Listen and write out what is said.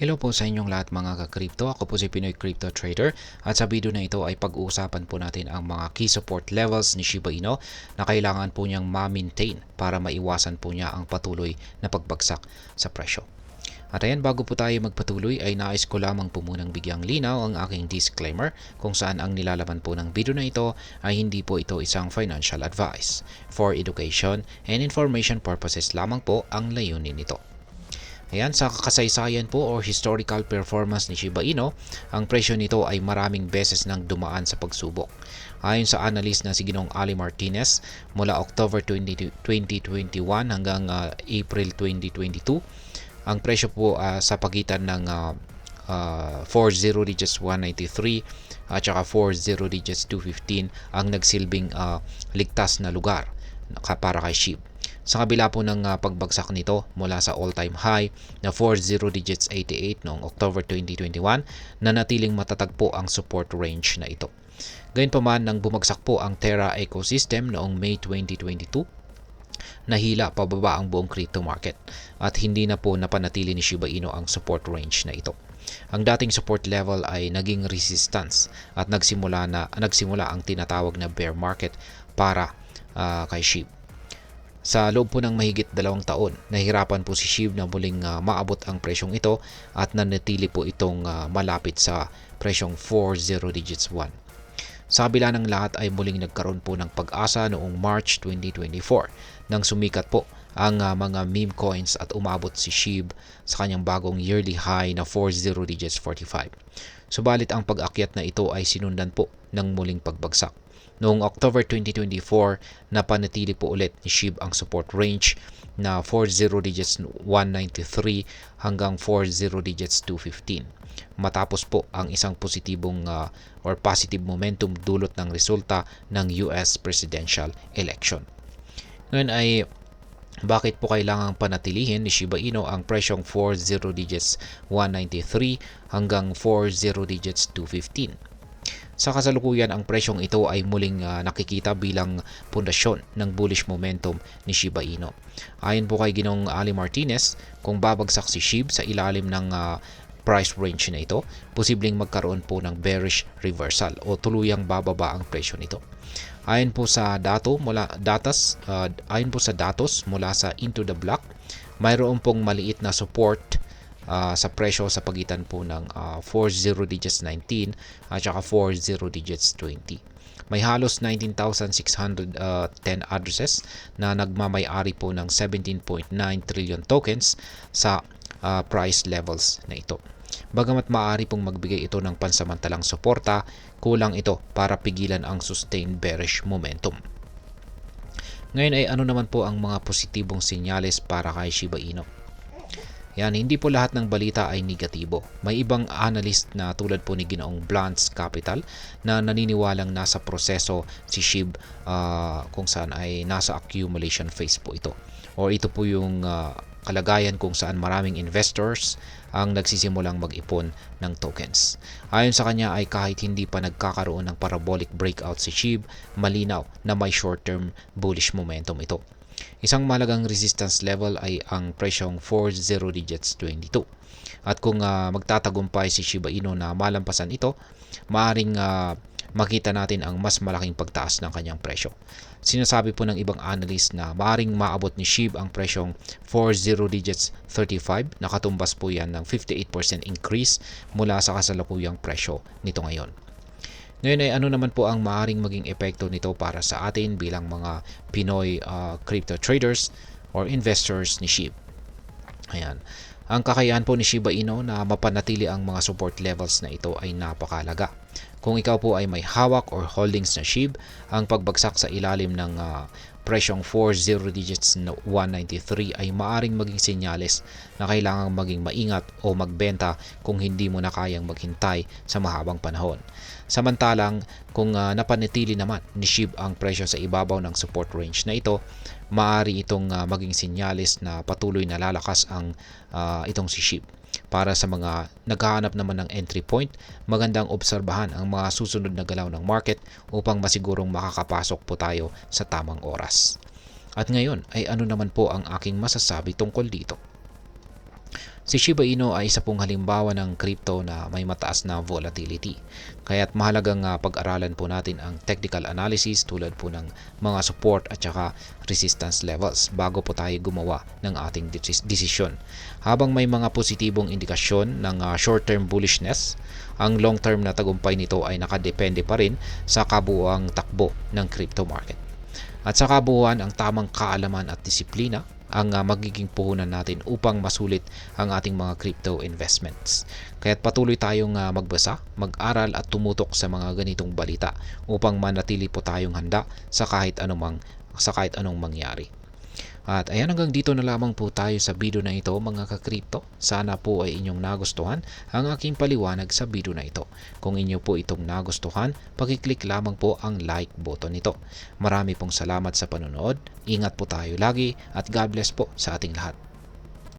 Hello po sa inyong lahat mga ka-crypto. Ako po si Pinoy Crypto Trader at sa video na ito ay pag-uusapan po natin ang mga key support levels ni Shiba Inu na kailangan po niyang ma-maintain para maiwasan po niya ang patuloy na pagbagsak sa presyo. At ayan, bago po tayo magpatuloy ay nais ko lamang po munang bigyang linaw ang aking disclaimer kung saan ang nilalaman po ng video na ito ay hindi po ito isang financial advice. For education and information purposes lamang po ang layunin nito. Ayan, sa kasaysayan po or historical performance ni Shiba Inu, ang presyo nito ay maraming beses nang dumaan sa pagsubok. Ayon sa analyst na si Ginoong Ali Martinez, mula October 2021 hanggang April 2022, ang presyo po sa pagitan ng 40 digits 193 at saka 40 digits 215 ang nagsilbing ligtas na lugar para kay SHIB. Sa kabila po ng pagbagsak nito mula sa all-time high na 40 digits 88 noong October 2021, nanatiling matatag po ang support range na ito. Gayunpaman, nang bumagsak po ang Terra ecosystem noong May 2022, nahila pababa ang buong crypto market at hindi na po napanatili ni Shiba Inu ang support range na ito. Ang dating support level ay naging resistance at nagsimula ang tinatawag na bear market para kay SHIB. Sa loob po ng mahigit 2 taon, nahirapan po si SHIB na muling maabot ang presyong ito at nanatili po itong malapit sa presyong 40 digits 1. Sa kabila ng lahat ay muling nagkaroon po ng pag-asa noong March 2024 nang sumikat po ang mga meme coins at umabot si SHIB sa kanyang bagong yearly high na 40 digits 45. Subalit ang pag-akyat na ito ay sinundan po ng muling pagbagsak. Noong October 2024, napanatili po ulit ni SHIB ang support range na 40 digits 193 hanggang 40 digits 215. Matapos po ang isang positibong or positive momentum dulot ng resulta ng US presidential election. Ngayon ay bakit po kailangang panatilihin ni Shiba Inu ang presyong 40 digits 193 hanggang 40 digits 215? Sa kasalukuyan, ang presyong ito ay muling nakikita bilang pundasyon ng bullish momentum ni Shiba Inu. Ayon po kay Ginoong Ali Martinez, kung babagsak si SHIB sa ilalim ng price range na ito, posibleng magkaroon po ng bearish reversal o tuluyang bababa ang presyo nito. Ayon po sa datos mula sa Into the Block, mayroon pong maliit na support sa presyo sa pagitan po ng 40 digits 19 at saka 40 digits 20. May halos 19,610 addresses na nagmamay-ari po ng 17.9 trillion tokens sa price levels na ito. Bagamat maaari pong magbigay ito ng pansamantalang suporta, kulang ito para pigilan ang sustained bearish momentum. Ngayon ay ano naman po ang mga positibong senyales para kay Shiba Inu? Yan, hindi po lahat ng balita ay negatibo. May ibang analyst na tulad po ni Ginoong Blantz Capital na naniniwalang nasa proseso si SHIB kung saan ay nasa accumulation phase po ito. O ito po yung kalagayan kung saan maraming investors ang nagsisimulang mag-ipon ng tokens. Ayon sa kanya ay kahit hindi pa nagkakaroon ng parabolic breakout si SHIB, malinaw na may short-term bullish momentum ito. Isang mahalagang resistance level ay ang presyong 40 digits 22. At kung magtatagumpay si Shiba Inu na malampasan ito, maaring makita natin ang mas malaking pagtaas ng kanyang presyo. Sinasabi po ng ibang analyst na maaring maabot ni SHIB ang presyong 40 digits 35, nakatumbas po yan ng 58% increase mula sa kasalukuyang presyo nito ngayon. Ngayon ay ano naman po ang maaaring maging epekto nito para sa atin bilang mga Pinoy crypto traders or investors ni SHIB. Ayan. Ang kakayahan po ni Shiba Inu na mapanatili ang mga support levels na ito ay napakalaga. Kung ikaw po ay may hawak or holdings na SHIB, ang pagbagsak sa ilalim ng presyong 40 digits 193 ay maaring maging senyales na kailangang maging maingat o magbenta kung hindi mo na kayang maghintay sa mahabang panahon. Samantalang kung napanatili naman ni SHIB ang presyo sa ibabaw ng support range na ito, maaari itong maging senyales na patuloy na lalakas ang itong si SHIB. Para sa mga naghahanap naman ng entry point, magandang obserbahan ang mga susunod na galaw ng market upang masigurong makakapasok po tayo sa tamang oras. At ngayon ay ano naman po ang aking masasabi tungkol dito? Si Shiba Inu ay isa pong halimbawa ng crypto na may mataas na volatility. Kaya't mahalagang pag-aralan po natin ang technical analysis tulad po ng mga support at saka resistance levels bago po tayo gumawa ng ating desisyon. Habang may mga positibong indikasyon ng short-term bullishness, ang long-term na tagumpay nito ay nakadepende pa rin sa kabuuang takbo ng crypto market. At sa kabuuan, ang tamang kaalaman at disiplina ang magiging puhunan natin upang masulit ang ating mga crypto investments. Kaya't patuloy tayong magbasa, mag-aral at tumutok sa mga ganitong balita upang manatili po tayong handa sa kahit anong mangyari. At ayan, hanggang dito na lamang po tayo sa video na ito mga ka-crypto. Sana po ay inyong nagustuhan ang aking paliwanag sa video na ito. Kung inyo po itong nagustuhan, pakiclick lamang po ang like button nito. Marami pong salamat sa panonood. Ingat po tayo lagi at God bless po sa ating lahat.